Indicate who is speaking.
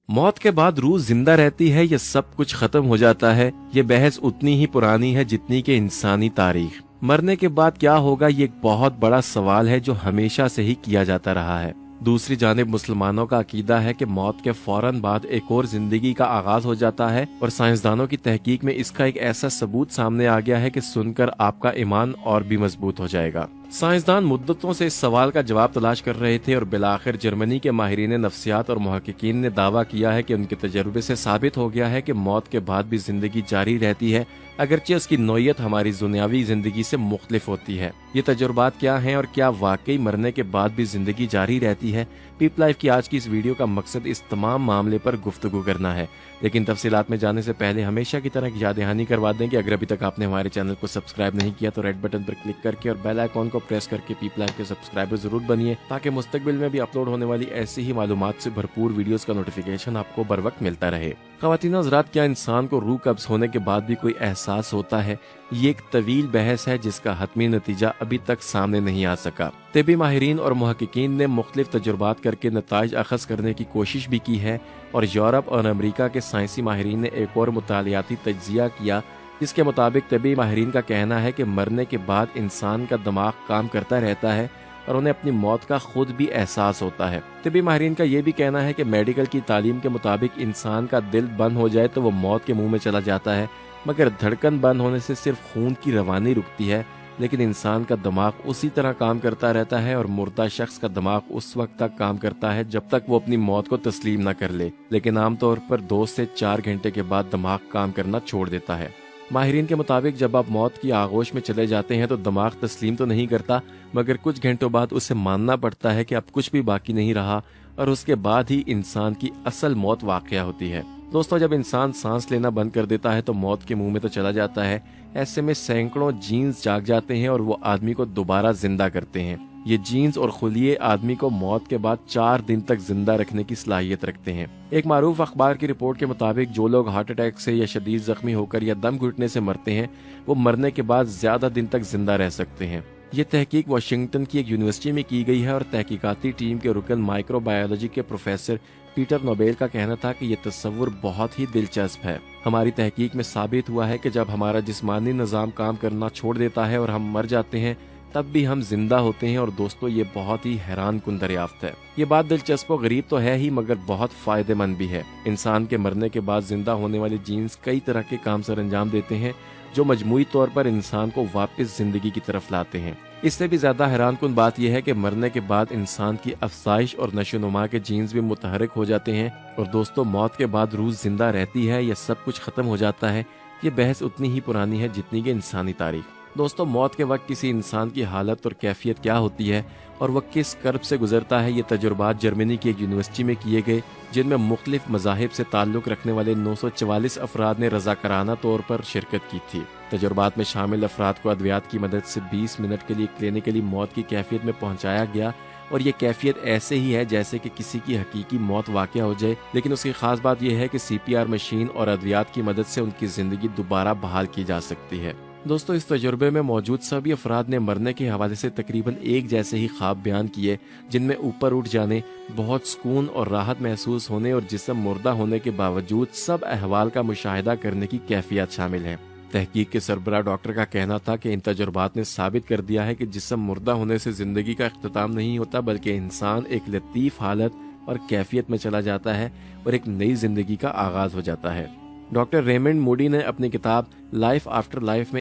Speaker 1: मौत के बाद रूह जिंदा रहती है या सब कुछ खत्म हो जाता है, ये बहस उतनी ही पुरानी है जितनी कि इंसानी तारीख। मरने के बाद क्या होगा, ये एक बहुत बड़ा सवाल है जो हमेशा से ही किया जाता रहा है। दूसरी जानिब मुसलमानों का अकीदा है कि मौत के फौरन बाद एक और जिंदगी का आगाज हो जाता है, और साइंसदानों की तहकीक में इसका एक ऐसा सबूत सामने आ गया है कि सुनकर आपका ईमान और भी मजबूत हो जाएगा। साइंसदान मुद्दतों से इस सवाल का जवाब तलाश कर रहे थे और बिलाखिर जर्मनी के माहिरीन नफ्सियात और मुहक्किकीन ने दावा किया है कि उनके तजर्बे से साबित हो गया है कि मौत के बाद भी जिंदगी जारी रहती है, अगरचे उसकी नौयत हमारी दुनियावी जिंदगी से मुख्तलिफ होती है। ये तजुर्बात क्या हैं और क्या वाकई मरने के बाद भी जिंदगी जारी रहती है? पीप लाइफ की आज की इस वीडियो का मकसद इस तमाम मामले पर गुफ्तगू करना है, लेकिन तफसीलात में जाने से पहले हमेशा की तरह एक याद दहानी करवा दें कि अगर अभी तक आपने हमारे चैनल को सब्सक्राइब नहीं किया तो रेड बटन पर क्लिक करके और बेल आइकॉन को प्रेस करके पीप लाइफ के सब्सक्राइबर जरूर बनिए, ताकि मुस्तकबिल में भी अपलोड होने वाली ऐसी ही मालूमात से भरपूर वीडियोस का नोटिफिकेशन आपको बर वक्त मिलता रहे। ख्वातीन हज़रात, क्या इंसान को रूह कब्ज होने के बाद भी कोई एहसास होता है? ये एक तवील बहस है जिसका हतमी नतीजा अभी तक सामने नहीं आ सका। तिबी माहिरीन और मुहक्किकीन ने मुख्तलिफ तजुर्बात करके नताइज अखज़ करने की कोशिश भी की है, और यूरोप और अमेरिका के साइंसी माहिरीन ने एक और मुतालियाती तज्जिया किया, जिसके मुताबिक तिबी माहिरीन का कहना है कि मरने के बाद इंसान का दिमाग काम करता रहता है और उन्हें अपनी मौत का खुद भी एहसास होता है। तिबी माहिरीन का ये भी कहना है कि मेडिकल की तालीम के मुताबिक इंसान का दिल बंद हो जाए तो वो मौत के मुंह में चला जाता है, मगर धड़कन बंद होने से सिर्फ खून की रवानी रुकती है, लेकिन इंसान का दिमाग उसी तरह काम करता रहता है, और मुर्दा शख्स का दिमाग उस वक्त तक काम करता है जब तक वो अपनी मौत को तस्लीम न कर ले, लेकिन आमतौर पर 2 से 4 घंटे के बाद दिमाग काम करना छोड़ देता है। माहिरीन के मुताबिक जब आप मौत की आगोश में चले जाते हैं तो दिमाग तस्लीम तो नहीं करता, मगर कुछ घंटों बाद उसे मानना पड़ता है कि अब कुछ भी बाकी नहीं रहा, और उसके बाद ही इंसान की असल मौत वाक़या होती है। दोस्तों, जब इंसान सांस लेना बंद कर देता है तो मौत के मुंह में तो चला जाता है। ऐसे में सैकड़ों जीन्स जाग जाते हैं और वो आदमी को दोबारा जिंदा करते हैं। ये जीन्स और खुलिये आदमी को मौत के बाद 4 दिन तक जिंदा रखने की सलाहियत रखते हैं। एक मारूफ अखबार की रिपोर्ट के मुताबिक जो लोग हार्ट अटैक से या शदीद जख्मी होकर या दम घुटने से मरते हैं, वो मरने के बाद ज्यादा दिन तक जिंदा रह सकते हैं। ये तहकीक वाशिंगटन की एक यूनिवर्सिटी में की गई है, और तहकीकाती टीम के रुकन माइक्रोबायोलॉजी के प्रोफेसर पीटर नोबेल का कहना था कि ये तस्वुर बहुत ही दिलचस्प है। हमारी तहकीक में साबित हुआ है कि जब हमारा जिस्मानी निज़ाम काम करना छोड़ देता है और हम मर जाते हैं, तब भी हम जिंदा होते हैं। और दोस्तों, ये बहुत ही हैरान कुन दरियाफ्त है। ये बात दिलचस्प और गरीब तो है ही, मगर बहुत फायदेमंद भी है। इंसान के मरने के बाद जिंदा होने वाले जीन्स कई तरह के काम सर अंजाम देते हैं, जो मजमूई तौर पर इंसान को वापस जिंदगी की तरफ लाते हैं। इससे भी ज्यादा हैरान कुन बात यह है कि मरने के बाद इंसान की अफसाइश और नशोनुमा के जीन्स भी मुतहरिक हो जाते हैं। और दोस्तों, मौत के बाद रूह जिंदा रहती है या सब कुछ खत्म हो जाता है, ये बहस उतनी ही पुरानी है जितनी कि इंसानी तारीख। दोस्तों, मौत के वक्त किसी इंसान की हालत और कैफियत क्या होती है और वह किस कर्ब से गुजरता है, ये तजुर्बात जर्मनी की एक यूनिवर्सिटी में किए गए, जिनमें मुख्तलिफ मज़ाहिब से ताल्लुक़ रखने वाले 944 अफराद ने रज़ाकाराना तौर पर शिरकत की थी। तजुर्बात में शामिल अफराद को अद्वियात की मदद से 20 मिनट के लिए क्लिनिकली मौत की कैफियत में पहुंचाया गया, और ये कैफियत ऐसे ही है जैसे कि किसी की हकीकी मौत वाक़या हो जाए, लेकिन उसकी खास बात यह है कि CPR मशीन और अद्वियात की मदद से उनकी ज़िंदगी दोबारा बहाल की जा सकती है। दोस्तों, इस तजुर्बे में मौजूद सभी अफराद ने मरने के हवाले से तकरीबन एक जैसे ही ख्वाब बयान किए, जिनमें ऊपर उठ जाने, बहुत सुकून और राहत महसूस होने और जिस्म मुर्दा होने के बावजूद सब अहवाल का मुशाहिदा करने की कैफियत शामिल है। तहकीक के सरबराह डॉक्टर का कहना था कि इन तजुर्बात ने साबित कर दिया है कि जिस्म मुर्दा होने से जिंदगी का इख्तिताम नहीं होता, बल्कि इंसान एक लतीफ़ हालत और कैफियत में चला जाता है और एक नई जिंदगी का आगाज हो जाता है। डॉक्टर रेमंड मूडी ने अपनी किताब लाइफ आफ्टर लाइफ में